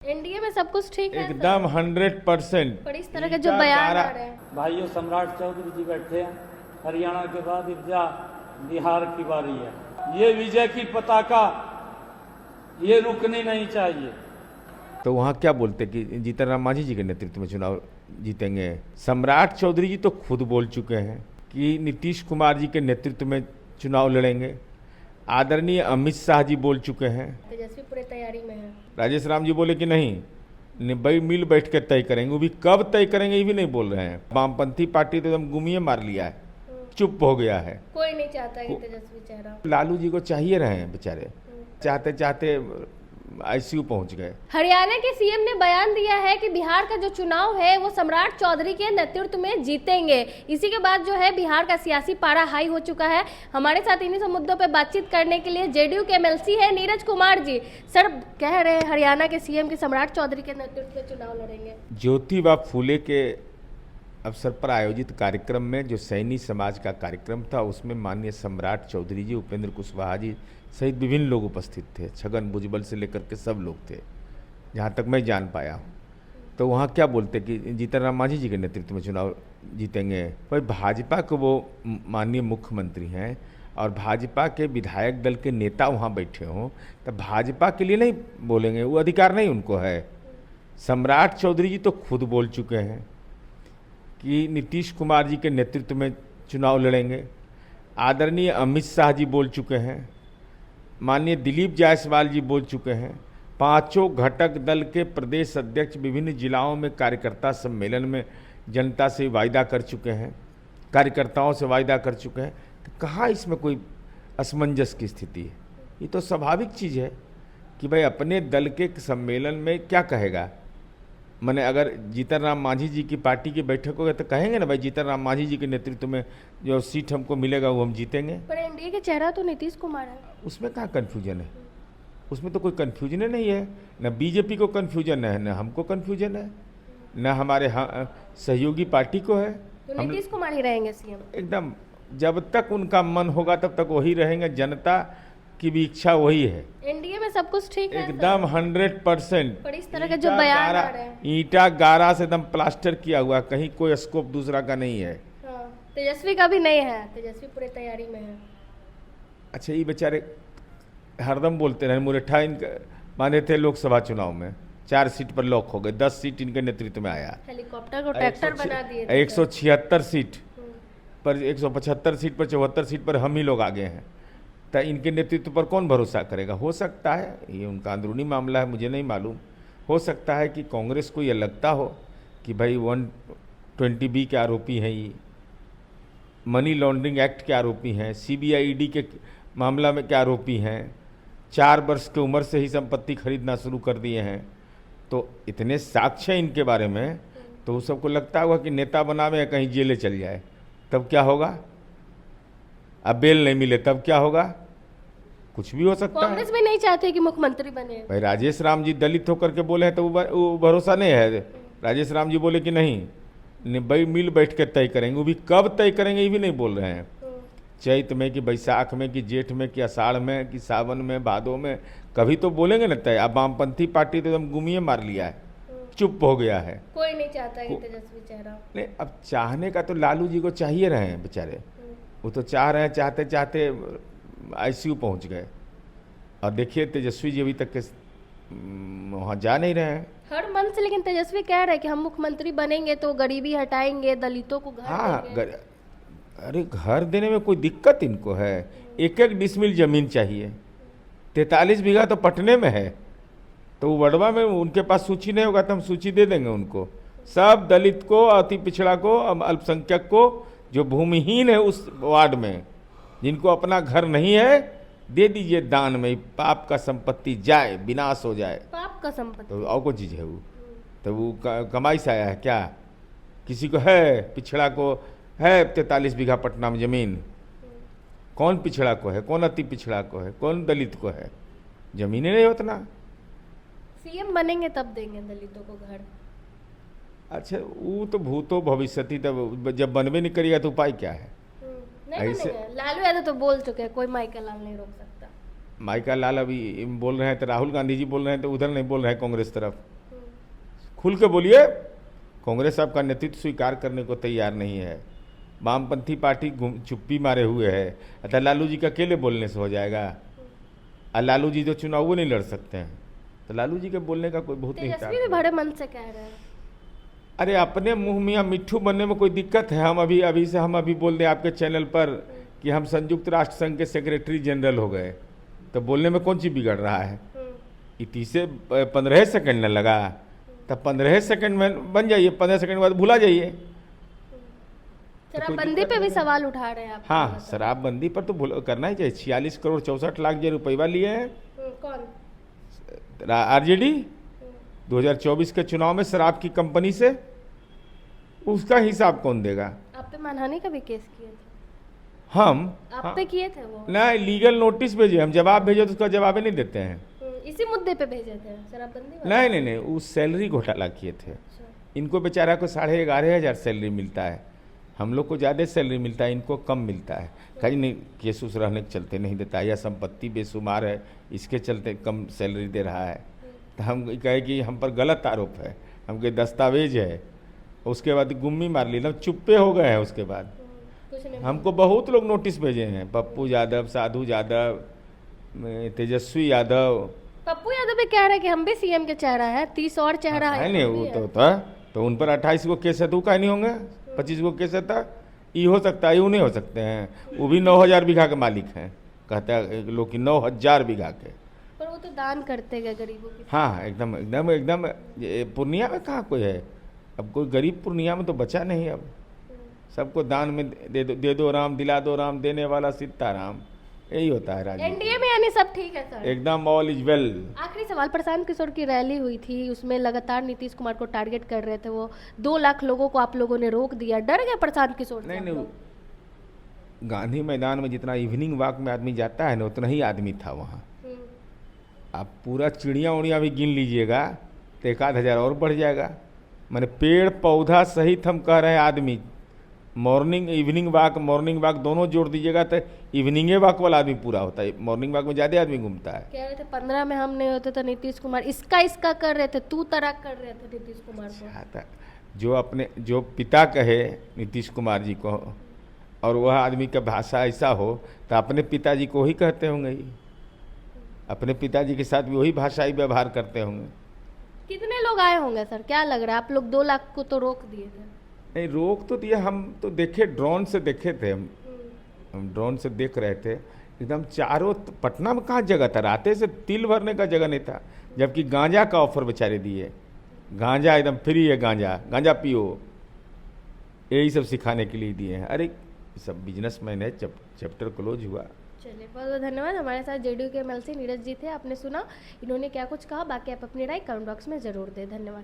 NDA में सब कुछ ठीक है एकदम 100%। पर इस तरह के जो बयान आ रहे हैं। भाइयों, सम्राट चौधरी जी बैठे हैं। हरियाणा के बाद इब्जा बिहार की बारी है। ये विजय की पताका ये रुकनी नहीं चाहिए। तो वहाँ क्या बोलते कि जीतन राम मांझी जी के नेतृत्व में चुनाव जीतेंगे। सम्राट चौधरी जी तो खुद बोल चुके हैं कि नीतीश कुमार जी के नेतृत्व में चुनाव लड़ेंगे। आदरणीय अमित शाह जी बोल चुके हैं। तेजस्वी पूरे तैयारी में है। राजेश राम जी बोले कि नहीं, भाई मिल बैठ के तय करेंगे। वो भी कब तय करेंगे ये भी नहीं बोल रहे हैं। वामपंथी पार्टी तो एकदम गुमिये मार लिया है, चुप हो गया है। कोई नहीं चाहता कि तेजस्वी चेहरा। लालू जी को चाहिए रहे हैं बेचारे, चाहते चाहते आईसीयू पहुंच गए। हरियाणा के सीएम ने बयान दिया है कि बिहार का जो चुनाव है वो सम्राट चौधरी के नेतृत्व में जीतेंगे। इसी के बाद जो है बिहार का सियासी पारा हाई हो चुका है। हमारे साथ इन्हीं सब मुद्दों पे बातचीत करने के लिए जेडीयू के एमएलसी है नीरज कुमार जी। सर, कह रहे हैं हरियाणा के सीएम की सम्राट चौधरी के नेतृत्व में चुनाव लड़ेंगे। ज्योतिबा फूले के अवसर पर आयोजित कार्यक्रम में जो सैनी समाज का कार्यक्रम था उसमें माननीय सम्राट चौधरी जी, उपेंद्र कुशवाहा जी सहित विभिन्न लोग उपस्थित थे। छगन भुजबल से लेकर के सब लोग थे, जहाँ तक मैं जान पाया हूँ। तो वहाँ क्या बोलते कि जीतन राम मांझी जी के नेतृत्व में चुनाव जीतेंगे। भाई भाजपा के वो माननीय मुख्यमंत्री हैं और भाजपा के विधायक दल के नेता वहाँ बैठे हों तो भाजपा के लिए नहीं बोलेंगे, वो अधिकार नहीं उनको है। सम्राट चौधरी जी तो खुद बोल चुके हैं कि नीतीश कुमार जी के नेतृत्व में चुनाव लड़ेंगे। आदरणीय अमित शाह जी बोल चुके हैं। माननीय दिलीप जायसवाल जी बोल चुके हैं। पांचों घटक दल के प्रदेश अध्यक्ष विभिन्न जिलाओं में कार्यकर्ता सम्मेलन में जनता से वायदा कर चुके हैं, कार्यकर्ताओं से वायदा कर चुके हैं। तो कहाँ इसमें कोई असमंजस की स्थिति है? ये तो स्वाभाविक चीज़ है कि भाई अपने दल के सम्मेलन में क्या कहेगा। मैंने अगर जीतन राम मांझी जी की पार्टी की बैठक होगा तो कहेंगे ना भाई जीतन राम मांझी जी के नेतृत्व में जो सीट हमको मिलेगा वो हम जीतेंगे। पर एनडीए के चेहरा तो नीतीश कुमार है। उसमें कहाँ कन्फ्यूजन है? उसमें तो कोई कन्फ्यूजन नहीं है। न बीजेपी को कन्फ्यूजन है, न हमको कन्फ्यूजन है, न हमारे सहयोगी पार्टी को है। तो नीतीश कुमार ही रहेंगे सीएम एकदम, जब तक उनका मन होगा तब तक वही रहेंगे। जनता की भी इच्छा वही है। एनडीए में सब कुछ ठीक है एकदम 100%। पर इस तरह के जो बयान आ रहे हैं। ईंटा गारा से एकदम प्लास्टर किया हुआ, कहीं कोई स्कोप दूसरा का नहीं है। हाँ, तेजस्वी का भी नहीं है। तेजस्वी पूरे तैयारी में है। अच्छा, ये बेचारे हरदम बोलते रहे। मुरैठा इनका माने थे लोकसभा चुनाव में 4 सीट पर लॉक हो गए, 10 सीट इनके नेतृत्व में आया। हेलीकॉप्टर को ट्रैक्टर बना दिए। 176 सीट पर 175 सीट पर 74 सीट पर हम ही लोग आगे हैं। तो इनके नेतृत्व पर कौन भरोसा करेगा? हो सकता है ये उनका अंदरूनी मामला है, मुझे नहीं मालूम। हो सकता है कि कांग्रेस को ये लगता हो कि भाई 120B के आरोपी हैं, ये मनी लॉन्ड्रिंग एक्ट के आरोपी हैं, सीबीआई ईडी के मामला में के आरोपी हैं, 4 वर्ष की उम्र से ही संपत्ति खरीदना शुरू कर दिए हैं। तो इतने साक्ष्य इनके बारे में, तो वो सबको लगता होगा कि नेता बनावे या कहीं जेले चल जाए, तब क्या होगा? अब बेल नहीं मिले तब क्या होगा? कुछ भी हो सकता है। कांग्रेस भी नहीं चाहते कि मुख्यमंत्री बने। भाई राजेश राम जी दलित होकर के बोले हैं तो वो भरोसा नहीं है। राजेश राम जी बोले कि नहीं, भाई मिल बैठ के तय करेंगे। वो भी कब तय करेंगे ये भी नहीं बोल रहे हैं। चैत में कि बैसाख में कि जेठ में कि आषाढ़ में कि सावन में भादों में, कभी तो बोलेंगे ना तय। अब वामपंथी पार्टी तो एकदम गुमिये मार लिया है, चुप हो गया है। कोई नहीं चाहता कि तेजस्वी चेहरा। नहीं, अब चाहने का तो लालू जी को चाहिए रहे हैं बेचारे। वो तो चाह रहे हैं, चाहते चाहते आईसीयू पहुंच गए। और देखिए तेजस्वी जी अभी तक के वहाँ जा नहीं रहे हैं हर मन से। लेकिन तेजस्वी कह रहे हैं कि हम मुख्यमंत्री बनेंगे तो गरीबी हटाएंगे, दलितों को घर देंगे। अरे घर देने में कोई दिक्कत इनको है? 1-1 डिसमिल जमीन चाहिए। 43 बीघा तो पटने में है, तो वडवा में उनके पास सूची नहीं होगा तो हम सूची दे देंगे उनको। सब दलित को, अति पिछड़ा को, अल्पसंख्यक को, जो भूमिहीन है उस वार्ड में, जिनको अपना घर नहीं है, दे दीजिए दान में। पाप का संपत्ति जाए, विनाश हो जाए। पाप का संपत्ति तो और कोई चीज़ है वो? तो वो कमाई से आया है क्या? किसी को है, पिछड़ा को है 43 बीघा पटना में जमीन। कौन पिछड़ा को है, कौन अति पिछड़ा को है, कौन दलित को है? जमीनें नहीं उतना। सीएम बनेंगे तब देंगे दलितों को घर। अच्छा, वो तो भूतो भविष्यति, तब जब बनवे नहीं करिएगा तो उपाय क्या है? नहीं, लालू यादव तो बोल चुके हैं कोई माइकल लाल नहीं रोक सकता। माइका लाल अभी बोल रहे हैं तो राहुल गांधी जी बोल रहे हैं तो उधर नहीं बोल रहे हैं कांग्रेस तरफ। खुल के बोलिए। कांग्रेस आपका नेतृत्व स्वीकार करने को तैयार नहीं है। वामपंथी पार्टी चुप्पी मारे हुए है। अतः लालू जी का अकेले बोलने से हो जाएगा। और लालू जी जो चुनाव वो नहीं लड़ सकते हैं, तो लालू जी के बोलने का कोई बहुत नहीं तेजस्वी भी बड़े मन से कह रहे हैं। अरे अपने मुंह मियाँ मिट्ठू बनने में कोई दिक्कत है? हम अभी बोल दें आपके चैनल पर कि हम संयुक्त राष्ट्र संघ के सेक्रेटरी जनरल हो गए, तो बोलने में कौन चीज बिगड़ रहा है? इतीसे 15 सेकंड न लगा, तब 15 सेकंड में बन जाइए, 15 सेकंड बाद भुला जाइए। शराबबंदी पे भी सवाल उठा रहे हैं आप। हाँ, शराबबंदी पर तो करना ही चाहिए। 46 करोड़ 64 लाख जो रुपया लिए हैं कौन? आरजेडी 2024 के चुनाव में शराब की कंपनी से, उसका हिसाब कौन देगा? आप पे मानहानि का भी केस किए थे हम आप पे किए थे वो? ना, लीगल नोटिस भेजे, हम जवाब भेजे तो उसका जवाब ही नहीं देते हैं। इसी मुद्दे पे भेजे थे शराबबंदी वाला? नहीं, वो सैलरी घोटाला किए थे। अच्छा। इनको बेचारा को 11,500 सैलरी मिलता है, हम लोग को ज़्यादा सैलरी मिलता है, इनको कम मिलता है। कहीं नहीं, केस उस रहने के चलते नहीं देता, या संपत्ति बेशुमार है इसके चलते कम सैलरी दे रहा है। तो हम कहे कि हम पर गलत आरोप है, हमके दस्तावेज है, उसके बाद गुम्मी मार ली ना, चुप्पे हो गए हैं। उसके बाद कुछ नहीं। हमको बहुत लोग नोटिस भेजे हैं, पप्पू यादव, साधु यादव, तेजस्वी यादव। पप्पू यादव भी कह रहे हैं कि हम भी सीएम के चेहरा है, 30 और चेहरा है। नहीं, वो तो था, तो उन पर 28 को केस है, तो का नहीं होंगे? 25 को केस था, ये हो सकता है, यूँ नहीं हो सकते हैं। वो भी 9,000 बीघा के मालिक हैं, कहते हैं लोग कि 9,000 बीघा के। पर वो तो दान करते गए गरीबों की। हाँ, एकदम पूर्णिया में कहाँ कोई है? अब कोई गरीब पूर्णिया में तो बचा नहीं। अब सबको दान में दे दो राम, दिला दो राम, देने वाला सीताराम, यही होता है राजनीति। एनडीए में यानी सब ठीक है सर? एकदम ऑल इज वेल। आखिरी सवाल, प्रशांत किशोर की रैली हुई थी, उसमें लगातार नीतीश कुमार को टारगेट कर रहे थे, वो 2 लाख लोगों को आप लोगों ने रोक दिया, डर गए प्रशांत किशोर से? नहीं, गांधी मैदान में जितना इवनिंग वॉक में आदमी जाता है ना, उतना ही आदमी था वहाँ। आप पूरा चिड़िया उड़िया भी गिन लीजिएगा तो 1,000 और बढ़ जाएगा। माने पेड़ पौधा सहित हम कह रहे हैं आदमी, मॉर्निंग वॉक दोनों जोड़ दीजिएगा तो इवनिंग वॉक वाला आदमी पूरा होता है। मॉर्निंग वॉक में ज़्यादा आदमी घूमता है। कह रहे थे 15 में हम नहीं होते तो नीतीश कुमार इसका कर रहे थे, तू तराक कर रहे थे नीतीश कुमार को। जो पिता कहे नीतीश कुमार जी को, और वह आदमी का भाषा ऐसा हो, तो अपने पिताजी को ही कहते होंगे, अपने पिताजी के साथ भी वही भाषाई व्यवहार करते होंगे। कितने लोग आए होंगे सर, क्या लग रहा है? आप लोग 2 लाख को तो रोक दिए थे। नहीं, रोक तो दिया, हम तो देखे, ड्रोन से देखे थे। हम ड्रोन से देख रहे थे, एकदम चारों पटना में कहाँ जगह था, राते से तिल भरने का जगह नहीं था। जबकि गांजा का ऑफर बेचारे दिए, गांजा एकदम फ्री है, गांजा पियो, यही सब सिखाने के लिए दिए हैं। अरे सब बिजनेसमैन है, चैप्टर क्लोज हुआ। चलिए, बहुत बहुत धन्यवाद। हमारे साथ जेडीयू के एमएलसी नीरज जी थे, आपने सुना इन्होंने क्या कुछ कहा। बाकी आप अपनी राय कमेंट बॉक्स में जरूर दें। धन्यवाद।